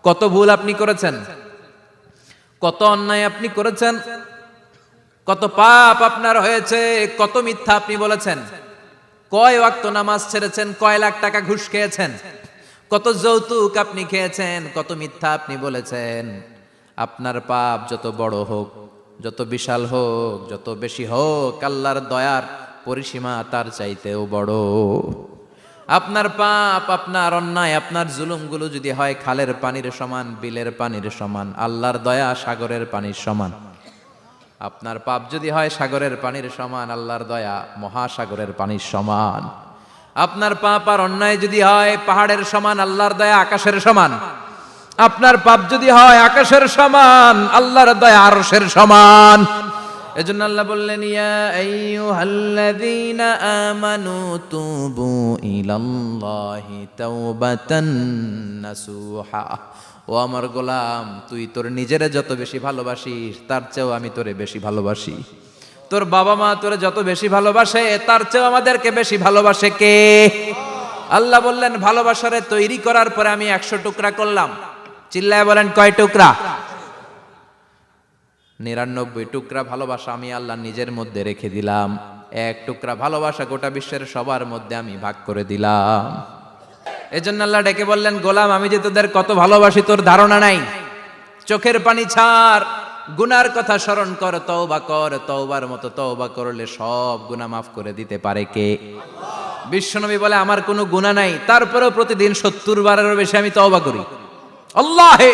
কত ভুল আপনি করেছেন, কত অন্যায় আপনি করেছেন, কত পাপ আপনার হয়েছে, কত মিথ্যা আপনি বলেছেন, কয় ওয়াক্ত নামাজ ছেড়েছেন, কয় লাখ টাকা ঘুষ খেয়েছেন, কত যৌতুক আপনি খেয়েছেন, কত মিথ্যা আপনি বলেছেন। আপনার পাপ যত বড় হোক, যত বিশাল হোক, যত বেশি হোক, আল্লাহর দয়ার পরিসীমা তার চাইতেও বড়। আপনার পাপ, আপনার অন্যায়, আপনার জুলুমগুলো যদি হয় খালের পানির সমান, বিলের পানির সমান, আল্লাহর দয়া সাগরের পানির সমান। আপনার পাপ যদি হয় সাগরের পানির সমান, আল্লাহর দয়া মহাসাগরের পানির সমান। আপনার পাপ আর অন্যায় যদি হয় পাহাড়ের সমান, আল্লাহর দয়া আকাশের সমান। আপনার পাপ যদি হয় আকাশের সমান, আল্লাহর দয়া আরশের সমান। এজন্য আল্লাহ বললেন, ইয়া আইয়ুহাল্লাযীনা আমানু তুবু ইলাল্লাহি তাওবাতান নাসুহা। ও আমার গোলাম, তুই তোর নিজেরে যত বেশি ভালোবাসিস তার চেয়েও আমি তোরে বেশি ভালোবাসি। তোর বাবা মা তোরে যত বেশি ভালোবাসে তার চেয়েও আমাদেরকে বেশি ভালোবাসে কে? আল্লাহ বললেন, ভালোবাসারে তৈরি করার পরে আমি 100 টুকরা করলাম। চিল্লায় বলেন, কয় টুকরা? 99 টুকরা ভালোবাসা আমি আল্লাহ নিজের মধ্যে রেখে দিলাম। 1 টুকরা ভালোবাসা গোটা বিশ্বের সবার মধ্যে আমি ভাগ করে দিলাম। এজন্য আল্লাহ ডেকে বললেন, গোলাম আমি যে তোদের কত ভালোবাসি তোর ধারণা নাই। চোখের পানি ছাড়, গুনার কথা স্মরণ কর, তওবা কর। তওবার মতো তওবা করলে সব গুনাহ মাফ করে দিতে পারে কে? বিশ্বনবী বলে, আমার কোনো গুনাহ নাই, তারপরেও প্রতিদিন 70 বারেরও বেশি আমি তওবা করি। আল্লাহে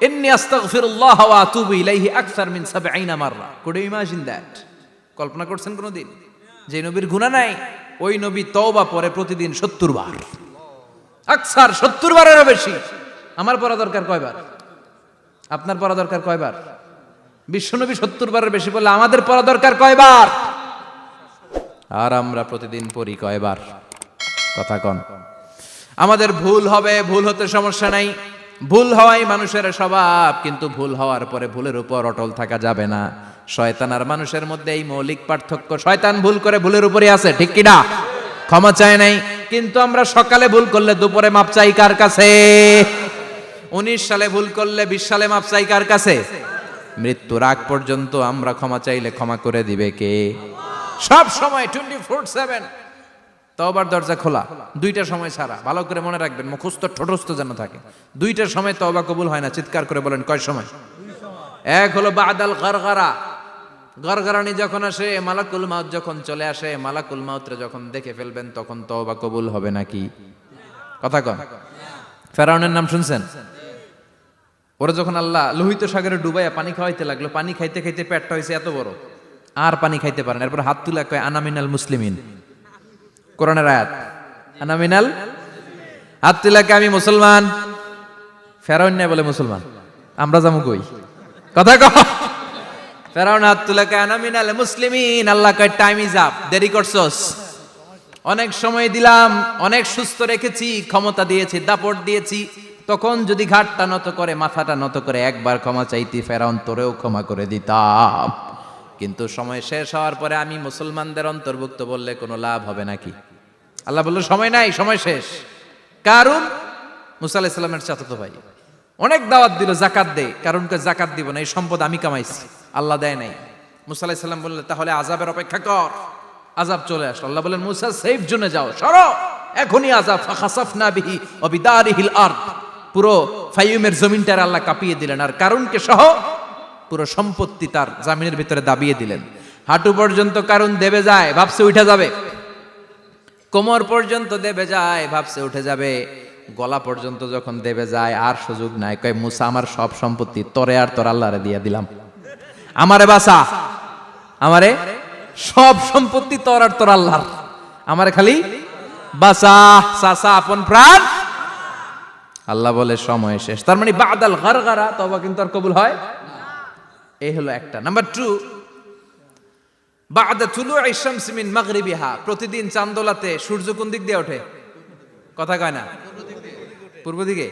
ইন্নী আস্তাগফিরুল্লাহ ওয়া আতুবু ইলাইহি আকসার মিন 70 মাররা। Could you imagine that? কল্পনা করছেন কোনদিন যে নবীর গুনাহ নাই, ওই নবী তওবা পড়ে প্রতিদিন 70 বার, আকসার 70 বারেরও বেশি। আমার পড়া দরকার কয়বার? আপনার পড়া দরকার কয়বার? বিশ্বনবী 70 বারের বেশি বললে আমাদের পড়া দরকার কয়বার? আর আমরা প্রতিদিন পড়ি কয়বার? কথা কন। আমাদের ভুল হবে, ভুল হতে সমস্যা নাই, ভুল হওয়াই মানুষের স্বভাব, কিন্তু ভুল হওয়ার পরে ভুলের উপর অটল থাকা যাবে না। শয়তান আর মানুষের মধ্যে এই মৌলিক পার্থক্য। শয়তান ভুল করে ভুলের উপরই আছে, ঠিক কি না? ক্ষমা চায় নাই, কিন্তু আমরা সকালে ভুল করলে দুপুরে মাপ চাই কার কাছে? 19 সালে ভুল করলে 20 সালে মাপ চাই কার কাছে? মৃত্যুর আগ পর্যন্ত আমরা ক্ষমা চাইলে ক্ষমা করে দিবে কে? সব সময় 24/7 তওবার দরজা খোলা, 2টার সময় ছাড়া। ভালো করে মনে রাখবেন, মুখস্থ ঠোঁটস্থ যেন থাকে। 2টার সময় তওবা কবুল হয় না। চিৎকার করে বলেন, কয় সময়? এক হলো বাদাল গারগারা, গরগরানি যখন আসে, মালাকুল মাউত যখন চলে আসে, মালাকুল মাউতরে যখন দেখে ফেলবেন তখন তওবা কবুল হবে নাকি? কথা কন। ফেরাউনের নাম শুনছেন? ওরা যখন আল্লাহ লোহিত সাগরে ডুবাইয়া পানি খাওয়াইতে লাগলো, পানি খাইতে খাইতে পেটটা হয়েছে এত বড়, আর পানি খাইতে পারেন। এরপর হাত তুলে কয়, আনা মিনাল মুসলিমিন। কোরআনের আয়াত, আনা মিনাল, হাত তুলে কয় আমি মুসলমান। ফেরাউন না বলে মুসলমান, আমরা যাবো কই? কথা কন। ফেরাউন হাত তুলে কয় আনা মিনাল মুসলিমিন। আল্লাহ কয়, টাইম ইজ আপ, দেরি করছস। অনেক সময় দিলাম, অনেক সুস্থ রেখেছি, ক্ষমতা দিয়েছি, দাপট দিয়েছি, তখন যদি ঘাটটা নত করে, মাথাটা নত করে একবার ক্ষমা চাইতি, ফেরাউন তোরেও ক্ষমা করে দিতাম। কিন্তু সময় শেষ হওয়ার পরে আমি মুসলমানদের অন্তর্ভুক্ত বললে কোনো লাভ হবে নাকি? আল্লাহ বলল, সময় নাই, সময় শেষ। কারণ মুসা আলাইহিস সালামের চাচাতো ভাই অনেক দাওয়াত দিল, জাকাত দে। কারণকে জাকাত দিব না, এই সম্পদ আমি কামাইছি, আল্লাহ দেয় নাই। মুসা আলাইহিস সালাম বললেন, তাহলে আযাবের অপেক্ষা কর। আযাব চলে আসলো। আল্লাহ বলেন, মুসা সেফ জোনে যাও, সরো, এখনই আযাব। ফাখাসাফনা বিহি ওয়া বিদারিহিল আরদ। পুরো ফাইয়ুমের জমিনটার আল্লাহ কাঁপিয়ে দিলেন, আর কারুনকে সহ পুরো সম্পত্তি তার জামিনের ভিতরে দাবিয়ে দিলেন। হাঁটু পর্যন্ত কারুন দেবে যায়, ভাবছে উঠে যাবে। কোমর পর্যন্ত দেবে যায়, ভাবছে উঠে যাবে। গলা পর্যন্ত যখন দেবে যায়, আর সুযোগ নাই। কয়, মুসা আমার সব সম্পত্তি তোরে আর তোর আল্লাহরে দিয়ে দিলাম, আমারে বাঁচা, আমারে সব সম্পত্তি তোর আর তোর আল্লাহর, আমারে খালি বাঁচা, চাচা আপন প্রাণ। আল্লাহ বলে, সময় শেষ। তার মানে বাদাল গারগারা তওবা কিন্তু আর কবুল হয়। এই হলো একটা। নাম্বার 2, বাদা তুলুই শামসি মিন মাগরিবিহা। প্রতিদিন চাঁদোলাতে সূর্য কোন দিক দিয়ে ওঠে? কথা কয় না? পূর্ব দিকে।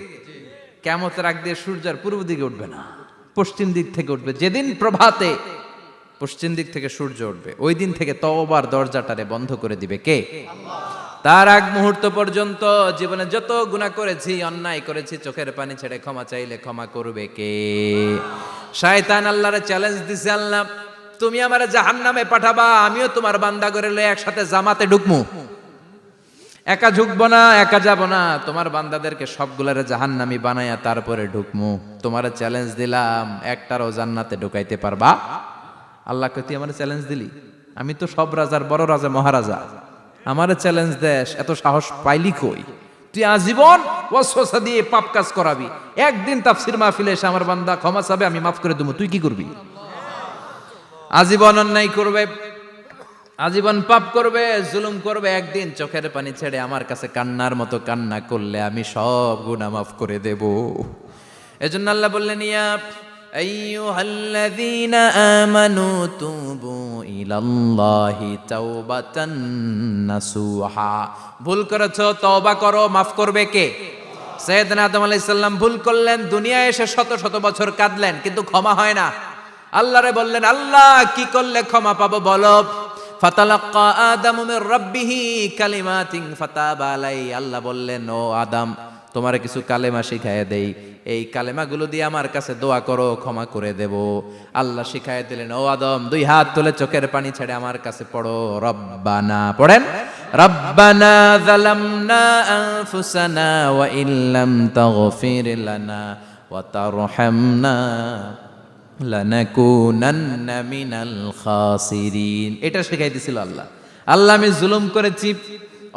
কিয়ামতের আগ দিয়ে সূর্য আর পূর্ব দিকে উঠবে না, পশ্চিম দিক থেকে উঠবে। যেদিন প্রভাতে পশ্চিম দিক থেকে সূর্য উঠবে, ওই দিন থেকে তওবার দরজাটারে বন্ধ করে দিবে কে? আল্লাহ। তার আগ মুহূর্ত পর্যন্ত জীবনে যত গুনাহ করেছি, অন্যায় করেছি, চোখের পানি ছেড়ে ক্ষমা চাইলে ক্ষমা করবে কে? শয়তান আল্লাহরে চ্যালেঞ্জ দিছে, আল্লাহ তুমি আমারে জাহান্নামে পাঠাবা, আমিও তোমার বান্দা করে লয়ে একসাথে জামাতে ঢুকমু। একা ঢুকবো না, একা যাব না, তোমার বান্দাদেরকে সবগুলারে জাহান্নামী বানায়া তারপরে ঢুকমু। তোমারে চ্যালেঞ্জ দিলাম, একটারও জান্নাতে ঢুকাইতে পারবা? আল্লাহকে তুই আমার চ্যালেঞ্জ দিলি? আমি তো সব রাজার বড় রাজা, মহারাজা, আমার চ্যালেঞ্জ দেশ, এত সাহস পাইলি কই? তুই আজীবন ওয়াসওয়াসা দিয়ে পাপ কাজ করাবি, একদিন তাফসীর মাহফিলে এসে আমার বান্দা ক্ষমা চাবে, আমি মাফ করে দেবো, তুই কি করবি? আজীবন অন্যায় করবে, আজীবন পাপ করবে, জুলুম করবে, একদিন চোখের পানি ছেড়ে আমার কাছে কান্নার মতো কান্না করলে আমি সব গুনাহ মাফ করে দেব। এজন্য আল্লাহ বললেন, ইয়া আইয়ুহাল্লাযীনা আমানু তুবু ইলাল্লাহি তাওবাতান নাসুহা। ভুল করেছো, তওবা করো, মাফ করবে কে? সাইয়েদনা আদম আলাইহিস সালাম ভুল করলেন, দুনিয়ায় এসে শত শত বছর কাঁদলেন, কিন্তু ক্ষমা হয় না। আল্লাহরে বললেন, আল্লাহ কি করলে ক্ষমা পাবো বলো? ফাতালাক্কা আদামু মির রাব্বিহি কালিমাতিন ফাতাবা আলাইহি। আল্লাহ বললেন, ও আদম, তোমারে কিছু কালেমা শিখায় দেই, এই কালেমাগুলো দিয়ে আমার কাছে দোয়া করো, ক্ষমা করে দেব। আল্লাহ শিখায় দিলেন, ও আদম, দুই হাত তুলে চোখের পানি ছেড়ে আমার কাছে পড়ো, রব্বানা, পড়েন, রব্বানা যালামনা আনফুসানা ওয়া ইল্লাম তাগফির লানা ওয়া তারহামনা লানাকুনান্না মিনাল খাসিরিন। এটা শিখাই দিছিল আল্লাহ। আল্লাহ, আমি জুলুম করেছি,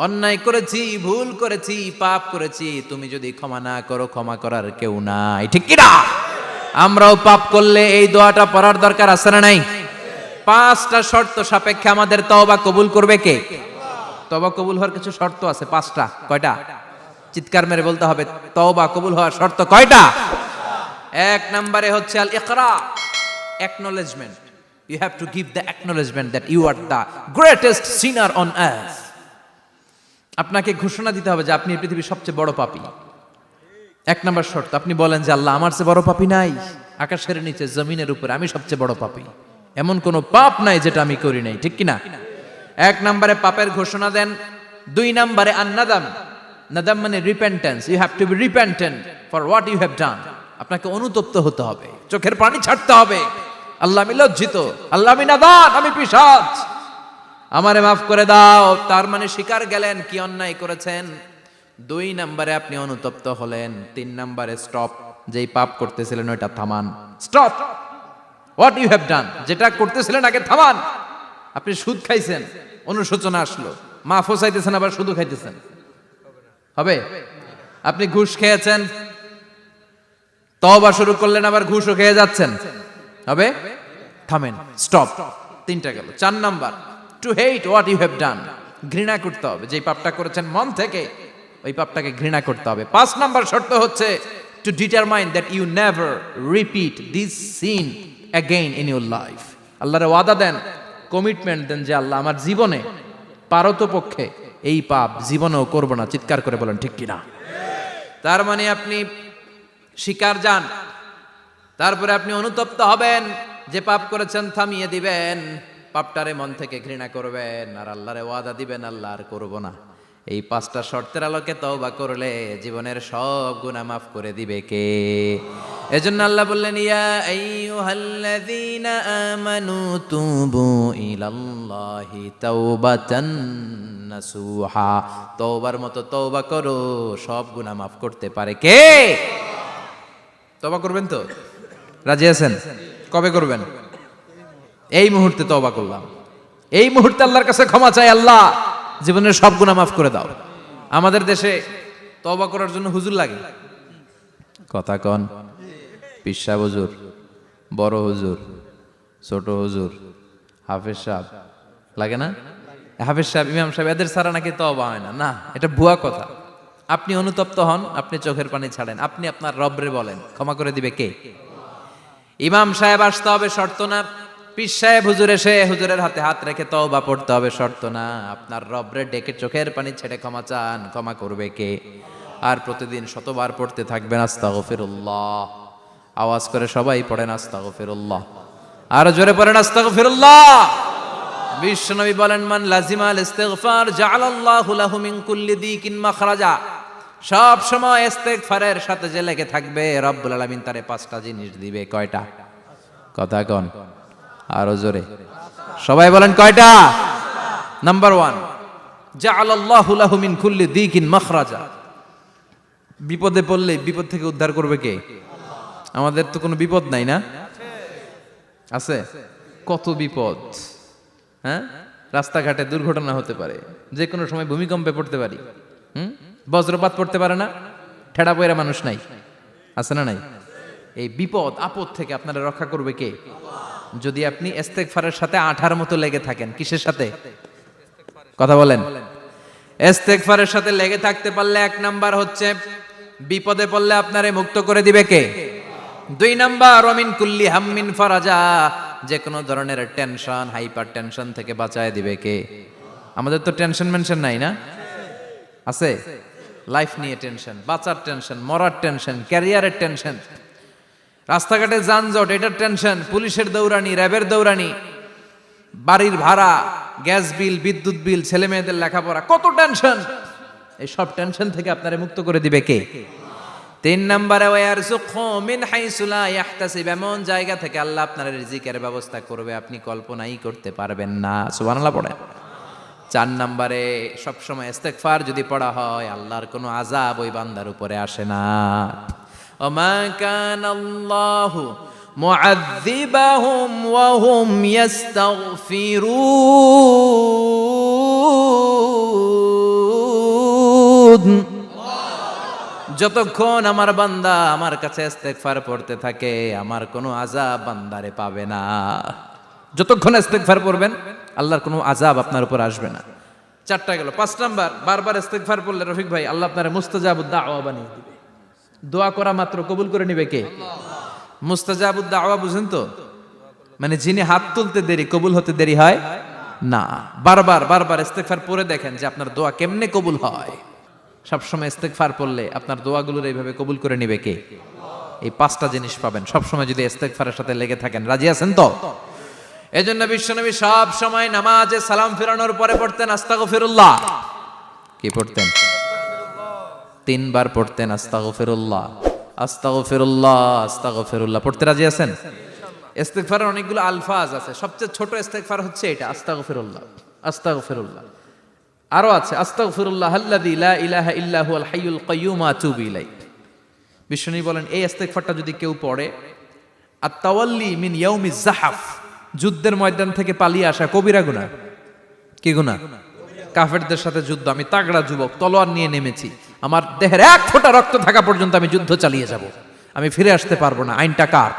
অন্যায় করেছি, ভুল করেছি, পাপ করেছি, তুমি যদি ক্ষমা না করো, ক্ষমা করার কেউ নাই, ঠিক কি না? আমরাও পাপ করলে এই দোয়াটা পড়ার দরকার আছে না নাই? 5টা শর্ত সাপেক্ষে আমাদের তওবা কবুল করবে কে? তওবা কবুল হওয়ার কিছু শর্ত আছে, 5টা। কয়টা? চিৎকার মেরে বলতে হবে, তওবা কবুল হওয়ার শর্ত কয়টা? 1 নম্বরে হচ্ছে আল ইকরা, acknowledgement. You have to give the acknowledgement that you are the greatest sinner on earth. আপনাকে ঘোষণা দিতে হবে যে আপনি এই পৃথিবীর সবচেয়ে বড় পাপী। 1 নম্বর শর্ত, আপনি বলেন যে আল্লাহ, আমার চেয়ে বড় পাপী নাই, আকাশের নিচে জমিনের উপরে আমি সবচেয়ে বড় পাপী, এমন কোনো পাপ নাই যেটা আমি করি নাই, ঠিক কি না? 1 নম্বরে পাপের ঘোষণা দেন। 2 নম্বরে আন-নাদাম, নাদাম মানে repentance. You have to be repentant for what you have done. আপনাকে অনুতপ্ত হতে হবে, চোখের পানি ছাড়তে হবে, আল্লাহ আমি লজ্জিত, আল্লাহ আমি নাদান, আমি পিশাচ, আমারে মাফ করে দাও। তার মানে স্বীকার গেলেন কি অন্যায় করেছেন। 2 নম্বরে আপনি অনুতপ্ত হলেন। 3 নম্বরে স্টপ, যেই পাপ করতেছিলেন ওইটা থামান, stop what you have done, যেটা করতেছিলেন আগে থামান। আপনি সুদ খাইছেন, অনুশোচনা আসলো, মাফও চাইতেছেন, আবার সুদও খাইতেছেন, হবে? আপনি ঘুষ খেয়েছেন, তওবা শুরু করলেন, আবার ঘুষও খেয়ে যাচ্ছেন, হবে? থামেন, স্টপ। 3টা গেল। 4 number, to hate what you have done, ঘৃণা করতে হবে, যেই পাপটা করেছেন মন থেকে ওই পাপটাকে ঘৃণা করতে হবে। 5 নাম্বার শর্ত হচ্ছে to determine that you never repeat this sin again in your life. আল্লাহর ওয়াদা দেন, কমিটমেন্ট দেন যে আল্লাহ আমার জীবনে পারতপক্ষে এই পাপ জীবনেও করব না। চিৎকার করে বলেন ঠিক কিনা? তার মানে আপনি স্বীকার যান, তারপরে আপনি অনুতপ্ত হবেন, যে পাপ করেছেন থামিয়ে দিবেন, পাপটারে মন থেকে ঘৃণা করবেন, আর আল্লাহরে ওয়াদা দিবেন আল্লাহ আর করব না। এই 5টা শর্তের আলোকে তওবা করলে জীবনের সব গুনাহ মাফ করে দিবে কে? এজন্য আল্লাহ বললেন, ইয়া আইয়ুহাল্লাযীনা আমানু তুবু ইলাল্লাহি তাওবাতান নাসুহা। তওবার মতো তওবা করো, সব গুনাহ মাফ করতে পারে কে? তওবা করবেন তো? রাজি আছেন? কবে করবেন? এই মুহূর্তে তওবা করলাম, এই মুহূর্তে আল্লাহর কাছে ক্ষমা চাই, আল্লাহ জীবনের সব গুনাহ মাফ করে দাও। আমাদের দেশে তওবা করার জন্য হুজুর লাগে, কথা কন, পীর সাহেব হুজুর, বড় হুজুর, ছোট হুজুর, হাফেজ সাহেব লাগে না? হাফেজ সাহেব, ইমাম সাহেব, এদের ছাড়া নাকি তওবা হয় না। না, এটা ভুয়া কথা। আপনি অনুতপ্ত হন, আপনি চোখের পানি ছাড়েন, আপনি আপনার রবরে বলেন, ক্ষমা করে দিবে কে? ইমাম সাহেব আসতে হবে শর্ত না, পীর সাহেব হুজুর এসে হুজুরের হাতে হাত রেখে তওবা পড়তে হবে শর্ত না। আপনার রবরে ডেকে চোখের পানি ছেড়ে ক্ষমা চান, ক্ষমা করবে কে? আর প্রতিদিন শতবার পড়তে থাকবেন আস্তাগফিরুল্লাহ। আওয়াজ করে সবাই পড়েন আস্তাগফিরুল্লাহ, আর জোরে পড়েন আস্তাগফিরুল্লাহ। বিশ্বনবী বলেন, মান লাজিমাল ইস্তিগফার জাআলাল্লাহু লাহু মিন কুল্লি দিকিন মাখরাজা। সব সময় ইস্তিগফারের সাথে যে লেগে থাকবে, রব্বুল আলামিন তারে 5টা জিনিস দিবে। কয়টা? কথা কোন, আরো জোরে সবাই বলেন কয়টা? নাম্বার 1, জাআলাল্লাহু লাহু মিন কুল্লি দিকিন মাখরাজা। বিপদে পড়লে বিপদ থেকে উদ্ধার করবে কে? আমাদের তো কোনো বিপদ নাই না? আছে? কত বিপদ, হ্যাঁ? রাস্তাঘাটে দুর্ঘটনা হতে পারে, যে কোনো সময় ভূমিকম্পে পড়তে পারি, বজ্রপাত পড়তে পারে না, ঠেড়া পয়রা মানুষ নাই, আছে না নাই? এই বিপদ আপদ থেকে আপনারা রক্ষা করবে কে? যদি আপনি ইস্তেগফারের সাথে আঠার মতো লেগে থাকেন। কিসের সাথে? কথা বলেন। ইস্তেগফারের সাথে লেগে থাকতে পারলে 1 নাম্বার হচ্ছে বিপদে পড়লে আপনারে মুক্ত করে দিবে কে? 2 নাম্বার ওমিন কুল্লি হাম্মিন ফারাজা, যে কোনো ধরনের টেনশন, হাইপার টেনশন থেকে বাঁচায় দিবে কে? আমাদের তো টেনশন মেনশন নাই না? আছে? লাইফ নিয়ে টেনশন, বাঁচার টেনশন, মরার টেনশন, ক্যারিয়ারের টেনশন, রাস্তাঘাটে যানজট এটার টেনশন, পুলিশের দৌড়ানি, র্যাবের দৌড়ানি, বাড়ির ভাড়া, গ্যাস বিল, বিদ্যুৎ বিল, ছেলে মেয়েদের লেখাপড়া, কত টেনশন। এই সব টেনশন থেকে আপনারে মুক্ত করে দিবে কে? 3 নম্বরে ওয়ারযুকহু মিন হাইসু লা ইয়াহতাসিব, এমন জায়গা থেকে আল্লাহ আপনার রিজিকের ব্যবস্থা করবে আপনি কল্পনাই করতে পারবেন না। সুবহানাল্লাহ পড়েন। 4 নম্বরে সবসময় ইস্তেগফার যদি পড়া হয়, আল্লাহর কোনো আযাব ওই বান্দার উপরে আসে না। ওমা কানাল্লাহু মুআযযিবাহুম ওয়া হুম ইস্তাগফিরুন, যতক্ষণ আমার বান্দা আমার কাছে ইস্তেগফার পড়তে থাকে, আমার কোনো আযাব বান্দারে পাবে না। যতক্ষণ ইস্তেগফার পড়বেন, আল্লাহর কোনো আযাব আপনার উপর আসবে না। 4টা গেল। 5 নাম্বার, বারবার ইস্তেগফার পড়লে রফিক ভাই আল্লাহ আপনার মুস্তাজাবুদ দাওয়া বানিয়ে দিবে। দোয়া করা মাত্র কবুল করে নিবে কে? মুস্তাজাবুদ দাওয়া বুঝেন তো? মানে যিনি হাত তুলতে দেরি, কবুল হতে দেরি হয় না। বারবার বারবার ইস্তেগফার পড়ে দেখেন যে আপনার দোয়া কেমনে কবুল হয়। সবসময় ইস্তেগফার পড়লে আপনার দোয়াগুলোর এইভাবে কবুল করে নিবে কে? এই 5টা জিনিস পাবেন সবসময় যদি ইস্তেগফারের সাথে লেগে থাকেন। রাজি আছেন তো? এজন্য বিশ্বনবী সব সময় নামাজে সালাম ফিরানোর পরে পড়তেন আস্তাগফিরুল্লাহ। কি পড়তেন? 3 বার পড়তেন আস্তাগফিরুল্লাহ, আস্তাগফিরুল্লাহ, আস্তাগফিরুল্লাহ। পড়তে রাজি আছেন? ইস্তেগফারের অনেকগুলো আলফাজ আছে, সবচেয়ে ছোট ইস্তেগফার হচ্ছে এটা, আস্তাগফিরুল্লাহ, আস্তাগফিরুল্লাহ। আরো আছে আস্তাগফিরুল্লাহ আল্লাযী লা ইলাহা ইল্লা হুয়াল হাইয়ুল কাইয়্যুম ওয়া আতুবু ইলাইহি। বিশ্বনবী বলেন এই ইস্তেগফারটা যদি কেউ পড়ে, আত-তাওয়াল্লি মিন ইয়াউমিজ যাহাফ, যুদ্ধের ময়দান থেকে পালিয়ে আসা কবিরা গুনাহ। কি গুনাহ? কাফেরদের সাথে যুদ্ধ, আমি তাগড়া যুবক, তলোয়ার নিয়ে নেমেছি, আমার দেহের 1 ফোঁটা রক্ত থাকা পর্যন্ত আমি যুদ্ধ চালিয়ে যাব, আমি ফিরে আসতে পারবো না। আইনটা কার?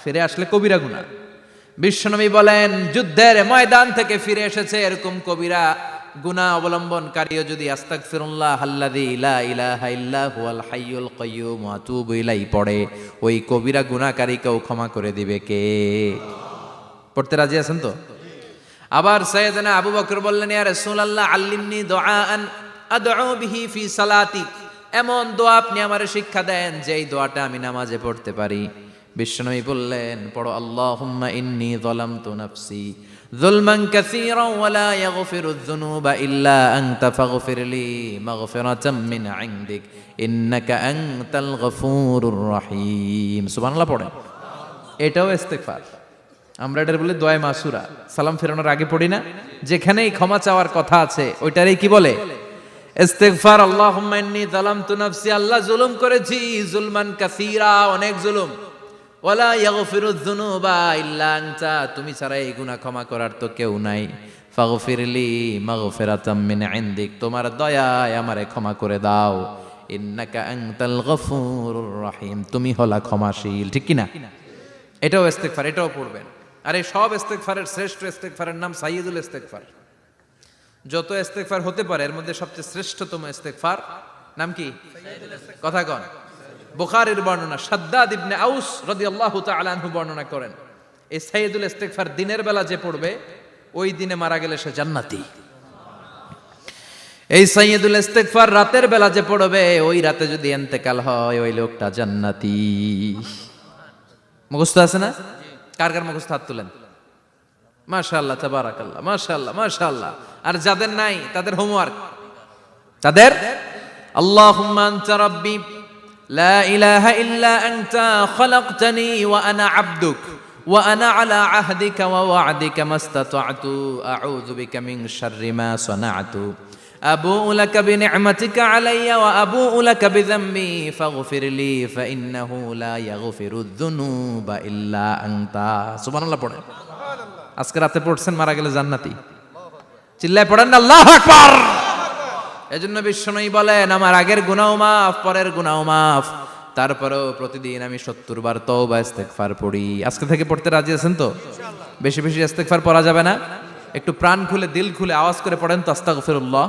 ফিরে আসলে কবিরা গুনাহ। বিশ্বনবী বলেন যুদ্ধের ময়দান থেকে ফিরে এসেছে এরকম কবিরা গুনাহ অবলম্বনকারীও যদি আস্তাগফিরুল্লাহ আল্লাযী লা ইলাহা ইল্লা হুয়াল হাইয়ুল কাইয়্যুম ওয়া আতুবু ইলাইহি পড়ে, ওই কবিরা গুনাহকারীকেও ক্ষমা করে দিবে কে? পড়তে রাজি আছেন তো? আবার সাইয়েদনা আবু বকর বললেন, ইয়া রাসূলুল্লাহ আল্লিমনি দুআআন আদউ বিহি ফি সালাতি, এমন দোয়া আপনি আমারে শিক্ষা দেন যেই দোয়াটা আমি নামাজে পড়তে পারি। বিশ্বনবী বললেন পড়ো, আল্লাহুম্মা ইন্নী যালামতু নাফসি যুলমান কাসীরান ওয়া লা ইয়াগফিরুয যুনুবা ইল্লা আনতা ফাগফিরলি মাগফিরাতাম মিন ইনদিক ইন্নাকা আনতাল গফুরুর রহিম। সুবহানাল্লাহ পড়েন। এটাও ইস্তেগফার। আমরা এটার বলে দোয়া মাসুরা, সালাম ফেরানোর আগে পড়ি না? যেখানেই ক্ষমা চাওয়ার কথা আছে ওইটারই কি বলে? ইস্তেগফার। আল্লাহুম্মা ইন্নী যালামতু নাফসি, আল্লাহ জুলুম করেছি, যুলমান কাসীরা, অনেক জুলুম, ওয়ালা ইয়াগফিরুয যুনুবা ইল্লা আনতা, তুমি ছাড়া এই গুনাহ ক্ষমা করার তো কেউ নাই। ফাগফিরলি মাগফিরাতাম মিন ইনদিক, তোমার দয়ায় আমারে ক্ষমা করে দাও। ইন্নাকা আনতাল গফুরুর রহিম, তুমি হলা ক্ষমাশীল। ঠিক কি না? এটাও ইস্তেগফার, এটাও পড়বেন। আর এই সব ইস্তেগফারের শ্রেষ্ঠ ইস্তেগফারের নাম সাইয়্যিদুল ইস্তেগফার। যত ইস্তেগফার হতে পারে এর মধ্যে সবচেয়ে শ্রেষ্ঠতম ইস্তেগফার নাম কি? কথা কন। বুখারীর বর্ণনা, শাদ্দাদ ইবনে আউস রাদিয়াল্লাহু তাআলা আনহু বর্ণনা করেন, এই সাইয়্যিদুল ইস্তেগফার দিনের বেলা যে পড়বে ওই দিনে মারা গেলে সে জান্নাতি। এই সাইয়্যিদুল ইস্তেগফার রাতের বেলা যে পড়বে ওই রাতে যদি ইন্তেকাল হয় ওই লোকটা জান্নাতি। মুখস্থ আছে না? কার কার মুখস্থ? হাত তুলেন। মাশাআল্লাহ, তাবারাকাল্লাহ, মাশাআল্লাহ, মাশাআল্লাহ। আর যাদের নাই তাদের হোমওয়ার্ক, তাদের আল্লাহুম্মা আনতা রাব্বি লা ইলাহা ইল্লা আনতা খালাকতানি ওয়া আনা আবদুক ওয়া আনা আলা আহদিকা ওয়া ওয়া'দিকা মাস্তাতা'তু আউযু বিকা মিন শাররি মা সানা'তু আবুউ লাকা বিনি'মাতিকা আলাইয়া ওয়া আবুউ লাকা বিযামবি ফাগফির লি ফাইন্নাহু লা ইয়াগফিরুয যুনুবা ইল্লা আনতা। সুবহানাল্লাহ পড়েন। আজকে রাতে পড়ছেন, মারা গেলে জান্নাতি। চিল্লায় পড়েন না আল্লাহু আকবার। এজন্য বিশ্বনবী বলেন, আমার আগের গুনাহ মাফ, পরের গুনাহ মাফ, তারপরেও প্রতিদিন আমি 70 বার তওবা ইস্তেগফার পড়ি। আজকে থেকে পড়তে রাজি আছেন তো? বেশি বেশি ইস্তেগফার পড়া যাবে না? একটু প্রাণ খুলে, দিল খুলে আওয়াজ করে পড়েন তো আস্তাগফিরুল্লাহ।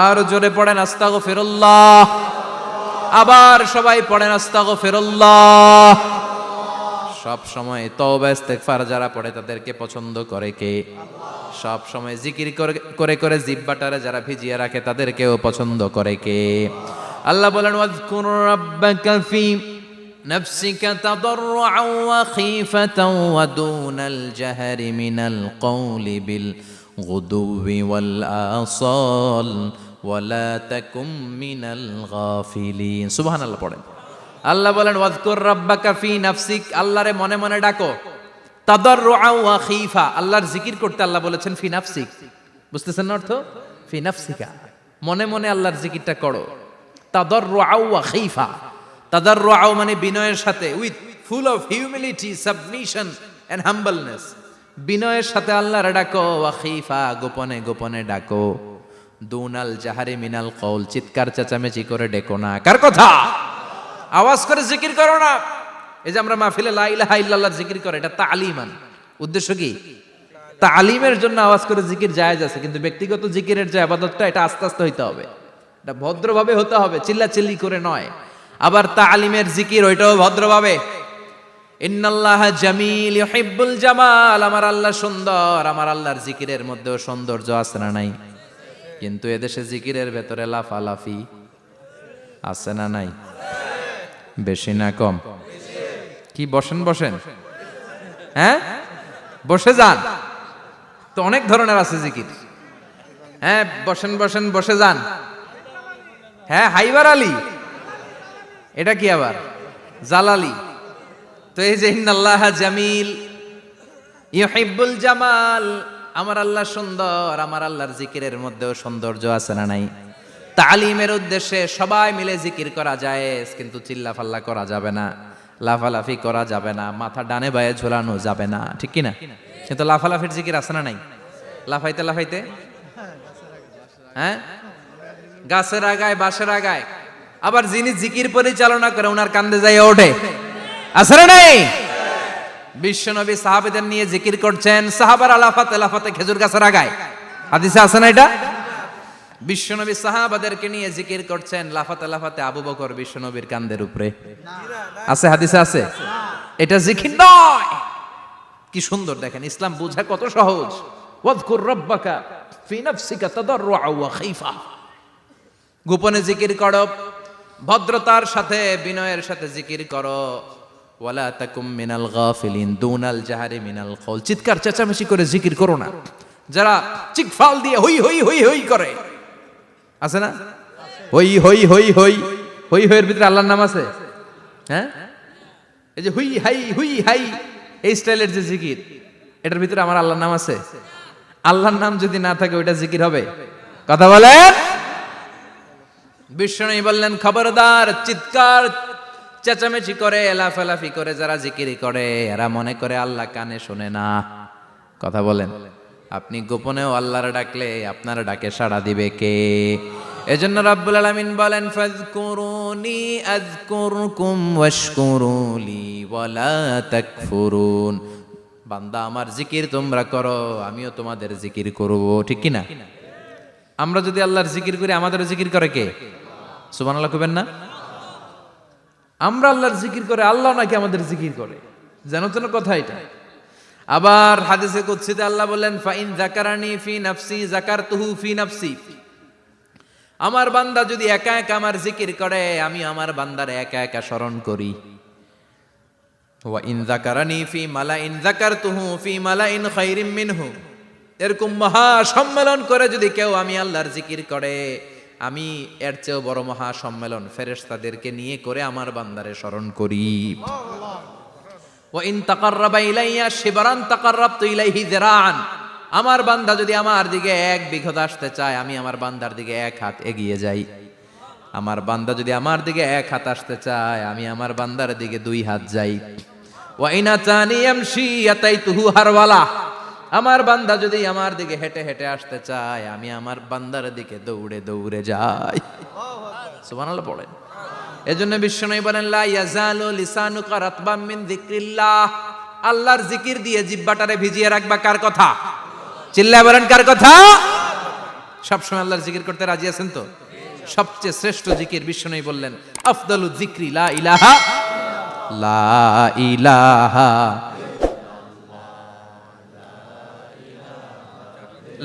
আর জোরে পড়েন আস্তাগফিরুল্লাহ। আবার সবাই পড়েন আস্তাগফিরুল্লাহ। সব সময় তওবা ইস্তেগফার যারা পড়ে তাদেরকে পছন্দ করে কে? সব সময় জিকির করে করে জিহ্বাটারে যারা ভিজিয়ে রাখে তাদেরকেও পছন্দ করে কে? আল্লাহ বলেন, ওয়াজকুর রাব্বাকা ফি নাফসিকা তাদাররুআন ওয়া খীফাতান ওয়া দুনাল জাহরি মিনাল কওলি বিল গুদুবি ওয়াল আসাল ওয়া লা তাকুম মিনাল গাফিলিন। সুবহানাল্লাহ পড়েন। আল্লাহ বলেন, ওয়াজকুর রাব্বাকা ফি নাফসিক, আল্লাহরে মনে মনে ডাকো। তাদাররুআন ওয়া খীফা, আল্লাহর জিকির করতে আল্লাহ বলেছেন ফি নাফসিক। বুঝতেছেন না অর্থ? ফি নাফসিকা, মনে মনে আল্লাহর জিকিরটা করো। তাদাররুআন ওয়া খীফা, তাদাররুআন মানে বিনয়ের সাথে, with full of humility, submission and humbleness. বিনয়ের সাথে আল্লাহরে ডাকো। ওয়া খীফা, গোপনে গোপনে ডাকো। দুনাল জাহারি মিনাল কওল, চিৎকার চেঁচামেচি করে ডেকো না। কার কথা? আওয়াজ করে জিকির করো না। এই যে আমরা মাহফিলে লা ইলাহা ইল্লাল্লাহ জিকির করে, এটা তালিমান। উদ্দেশ্য কি? তালিমের জন্য আওয়াজ করে জিকির জায়েজ আছে, কিন্তু ব্যক্তিগত জিকিরের যে ইবাদতটা, এটা আস্তে আস্তে হইতে হবে, এটা ভদ্রভাবে হতে হবে, চিল্লাচিল্লি করে নয়। আবার তালিমের জিকির ওইটাও ভদ্রভাবে। ইন্নাল্লাহা জামিল ইউহিব্বুল জামাল, আমার আল্লাহ সুন্দর, আমার আল্লাহর জিকিরের মধ্যেও সৌন্দর্য আছে না নাই? কিন্তু এদেশে জিকিরের ভেতরে লাফালাফি আছে না নাই? বেশি না কম? কি বসেন বসেন, হ্যাঁ বসে যান তো, অনেক ধরনের আছে জিকির। হ্যাঁ বসেন বসেন, বসে যান। হ্যাঁ হাইবার আলী, এটা কি আবার জালালি? তো এই যে ইন্নাল্লাহা জামিল ইউহিব্বুল জামাল, আমার আল্লাহ সুন্দর, আমার আল্লাহর জিকিরের মধ্যেও সৌন্দর্য আছে না নাই? তালিমের উদ্দেশ্যে সবাই মিলে জিকির করা যায়, কিন্তু চিল্লাফাল্লা করা যাবে না, লাফালাফি করা যাবে না, মাথা ডানে বায়ে ঝোলানো যাবে না, ঠিক কিনা? কিন্তু লাফালাফির জিকির আছে না নাই? লাফাইতে লাফাইতে, হ্যাঁ গাছের আগায় বাঁশের আগায়। আবার যিনি জিকির পরিচালনা করে ওনার কান্দে যাই ওঠে, আছে না নাই? বিশ্বনবী সাহাবাদের নিয়ে জিকির করছেন, সাহাবারা লাফাতে লাফাতে খেজুর গাছের আগায়। হাদিসে আছে না এটা? বিশ্বনবী সাহাবাদেরকে নিয়ে জিকির করছেন, লাফাতে লাফাতে আবু বকর বিশ্বনবীর কান্দের উপরে। আছে হাদিসে আছে? এটা জিকির নয়। কি সুন্দর দেখেন, ইসলাম বোঝা কত সহজ। ওয়াজকুর রাব্বাকা ফি নাফসিকা তাদাররুআন ওয়া খীফা, গোপনে জিকির করো, ভদ্রতার সাথে বিনয়ের সাথে জিকির করো। ওয়ালা তাকুম মিনাল গাফিলিন, দুনাল জাহারি মিনাল কওল, চিৎকার চেঁচামেচি করে জিকির করো না। যারা চিকফাল দিয়ে হই হই হই হই করে, আছে না? হই হই হই হই হই হইয়ের ভিতরে আল্লাহর নাম আছে। হ্যাঁ এই যে হুই হাই হুই হাই, এই স্টাইলের যে জিকির, এটার ভিতরে আমার আল্লাহর নাম আছে? আল্লাহর নাম যদি না থাকে ওইটা জিকির হবে? কথা বলেন। বিশ্বনবী বললেন, খবরদার, চিৎকার চেঁচামেচি করে লাফালাফি করে যারা জিকিরি করে, এরা মনে করে আল্লাহ কানে শোনে না। কথা বলেন। আপনি গোপনেও আল্লাহর ডাকলে আপনার ডাকে সাড়া দিবে কে? এজন্য রাব্বুল আলামিন বলেন, ফাযকুরুনি আযকুরকুম ওয়াশকুরুলি ওয়ালা তাকফুরুন। বান্দা আমার জিকির তোমরা করো, আমিও তোমাদের জিকির করব, ঠিক কি না? আমরা যদি আল্লাহর জিকির করি, আমাদেরও জিকির করে কে? সুবহানাল্লাহ কইবেন না? আমরা আল্লাহর জিকির করে, আল্লাহ নাকি আমাদের জিকির করে, জানো তো না কথা এটা? আবার হাদিসে কুদসিতে আল্লাহ বললেন, ফাইন যাকারানি ফি নাফসি যাকারতুহু ফি নাফসি, আমার বান্দা যদি একা একা আমার জিকির করে, আমি আমার বান্দার একা একা স্মরণ করি। ওয়া ইন যাকারানি ফি মালাইন যাকারতুহু ফি মালাইন খায়রিম মিনহু। এরকম মহা সম্মেলন করে যদি কেউ আমি আল্লাহর জিকির করে, আমি এর চেয়েও বড় মহা সম্মেলন ফেরেশতাদেরকে নিয়ে করে আমার বান্দারে স্মরণ করি। ওয়া ইন তাকাররাবা ইলাইয়া শিবরান তাকাররাবতু ইলাইহি যিরাআন। আমার বান্দা যদি আমার দিকে এক বিঘত আসতে চায়, আমি আমার বান্দার দিকে এক হাত এগিয়ে যাই। আমার বান্দা যদি আমার দিকে এক হাত আসতে চায়, আমি আমার বান্দার দিকে দুই হাত যাই। ওয়া ইন আতানি ইয়ামশি আতাইতুহু হারওয়ালা। আমার বান্দা যদি আমার দিকে হেঁটে হেঁটে আসতে চায়, আমি আমার বান্দার দিকে দৌড়ে দৌড়ে যাই। সুবহানাল্লাহ পড়েন। এজন্য বিশ্বনবী বলেন, লা ইয়াজালু লিসানুকা রাতবাম মিন যিকরিল্লাহ। আল্লাহর জিকির দিয়ে জিহ্বাটারে ভিজিয়ে রাখবা। কার কথা? চিল্লায় বলেন, কার কথা? সবসময় আল্লাহর জিকির করতে রাজি আছেন তো? সবচেয়ে শ্রেষ্ঠ জিকির বিশ্বনবী বললেন, আফদালু যিকরি লা ইলাহা লা ইলাহা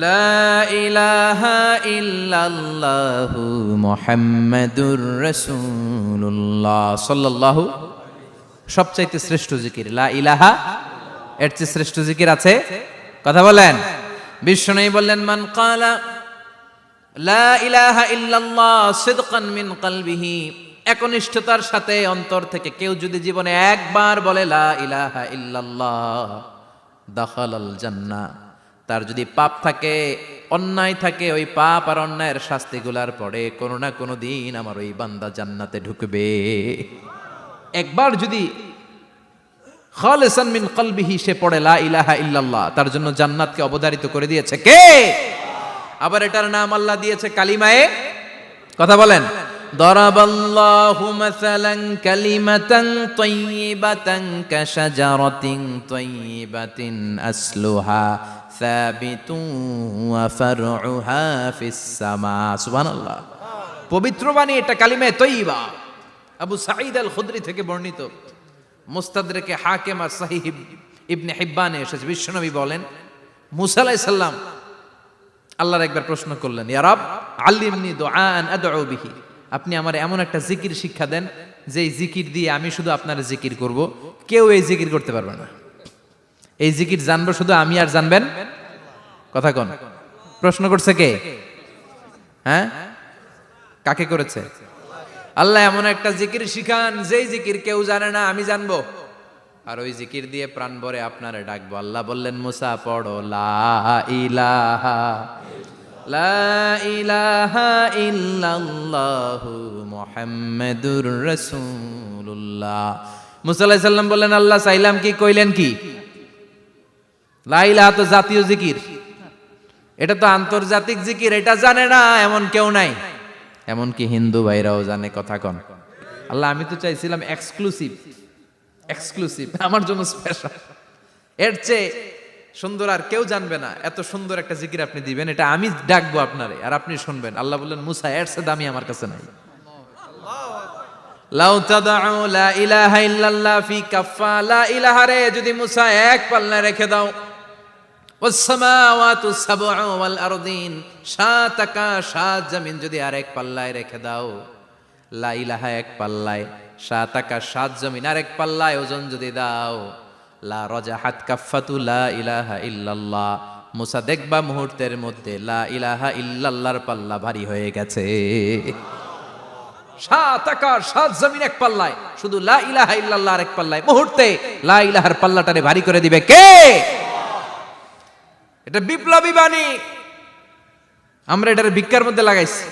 লা ইলাহা ইল্লাল্লাহু মুহাম্মাদুর রাসূলুল্লাহ সাল্লাল্লাহু। সবচাইতে শ্রেষ্ঠ জিকির লা ইলাহা। এর চেয়ে শ্রেষ্ঠ জিকির আছে? কথা বলেন। বিশ্বনবী বললেন, মান ক্বালা লা ইলাহা ইল্লাল্লাহ সিদকান মিন কলবিহি। একনিষ্ঠতার সাথে অন্তর থেকে কেউ যদি জীবনে একবার বলে লা ইলাহা ইল্লাল্লাহ, দাখালাল জান্নাহ। তার যদি পাপ থাকে, অন্যায় থাকে, ওই পাপ আর অন্যায়ের শাস্তিগুলার পরে কোনো না কোনো দিন আমার ওই বান্দা জান্নাতে ঢুকবে। একবার যদি খালিসান মিন কলবিহি সে পড়ে লা ইলাহা ইল্লাল্লাহ, তার জন্য জান্নাতকে অবধারিত করে দিয়েছে কে? আবার এটার নাম আল্লাহ দিয়েছে কালিমায়ে। কথা বলেন। দরাবাল্লাহু মাসালান কালিমাতান তাইয়িবাতান কাশাজারাতিন তাইয়িবাতিন আসলুহা সাবিতুন ওয়া ফারউহা ফিস সামা। সুবহানাল্লাহ। পবিত্র বাণী এটা কালিমায়ে তাইয়িবা। আবু সাঈদ আল খুদরি থেকে বর্ণিত, মুস্তাদরাকে হাকিম আর সহিহ ইবনে হিব্বানে এসেছে। বিশ্বনবী বলেন, মুসা আলাইহিস সালাম আল্লাহর একবার প্রশ্ন করলেন, ইয়া রব আল্লিমনি দুআআন আদউ বিহি। আপনি আমার এমন একটা জিকির শিক্ষা দেন যেই জিকির দিয়ে আমি শুধু আপনার জিকির করব, কেউ এই জিকির করতে পারবে না। এই জিকির জানবো শুধু আমি, আর জানবেন কথা কোন? প্রশ্ন করছে কে? হ্যাঁ, কাকে করেছে? আল্লাহ এমন একটা জিকির শিখান যেই জিকির কেউ জানে না, আমি জানবো, আর ওই জিকির দিয়ে প্রাণ ভরে আপনারে ডাকবো। আল্লাহ বললেন, মুসা পড়ো লা ইলাহা লা ইলাহা ইল্লাল্লাহু মুহাম্মাদুর রাসূলুল্লাহ। মুসা আলাইহিস সালাম বললেন, আল্লাহ চাইলাম কি, কইলেন কি? লা ইলাহা তো জাতীয় জিকির, এটা তো আন্তর্জাতিক জিকির, এটা জানে না এমন কেউ নাই। এমনকি হিন্দু ভাইরাও জানে। কথা কন। আল্লাহ আমি তো চাইছিলাম এক্সক্লুসিভ, আমার জন্য স্পেশাল। এর চেয়ে সুন্দর আর কেউ জানবে না। এত সুন্দর একটা জিকির আপনি দিবেন, এটা আমি ডাকবো আপনারে আর আপনি শুনবেন। আল্লাহ বললেন, মুসা এর চেয়ে দামি আমার কাছে নাই। লাউ তাদউ লা ইলাহা ইল্লাল্লাহ ফি কাফা। লা ইলাহা রে যদি মুসা এক পাল্লায় রেখে দাও, ওয়াস সামাওয়াতু সাবউ ওয়াল আরদিন, সাত আকাশ সাত জমিন যদি আরেক পাল্লায় রেখে দাও, লা ইলাহা এক পাল্লায়, সাত আকাশ সাত জমিন আরেক পাল্লায় ওজন যদি দাও, লা রাজাহাত কাফাতু লা ইলাহা ইল্লাল্লাহ। মুসা দেখবা মুহূর্তের মধ্যে লা ইলাহা ইল্লাল্লাহর পাল্লা ভারী হয়ে গেছে। সাত আকাশ সাত জমিন এক পাল্লায়, শুধু লা ইলাহা ইল্লাল্লাহ আরেক পাল্লায়, মুহূর্তে লা ইলাহার পাল্লাটারে ভারী করে দিবে কে? এটা বিপ্লবী বাণী। আমরা এটার ভিক্ষার মধ্যে লাগাইছি।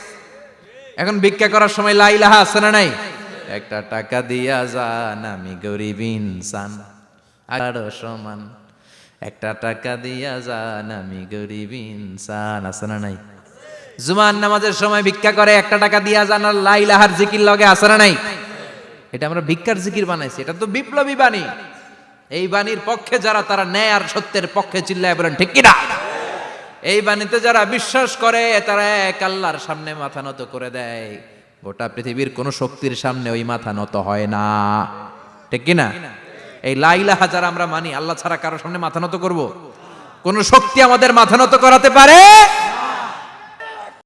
এখন ভিক্ষা করার সময় লা ইলাহা আছে না নাই? একটা টাকা দিয়া যান, আমি গরিব ইনসান আর সমান। একটা টাকা দিয়া যান, আমি গরিব ইনসান, আছে না নাই? জুমার নামাজের সময় ভিক্ষা করে, একটা টাকা দিয়া যান, আর লা ইলাহার জিকির লগে, আছে না নাই? এটা আমরা ভিক্ষার জিকির বানাইছি। এটা তো বিপ্লবী বাণী। এই বাণীর পক্ষে যারা, তারা ন্যায় আর সত্যের পক্ষে চিল্লায় বলেন ঠিক কিনা? এই বাণীতে যারা বিশ্বাস করে, তারা এক আল্লাহর সামনে মাথা নত করে দেয়। গোটা পৃথিবীর কোন শক্তির সামনে ওই মাথা নত হয় না। ঠিক কিনা? এই লা ইলাহা যারা আমরা মানি, আল্লাহ ছাড়া কারোর সামনে মাথা নত করব? কোন শক্তি আমাদের মাথা নত করাতে পারে?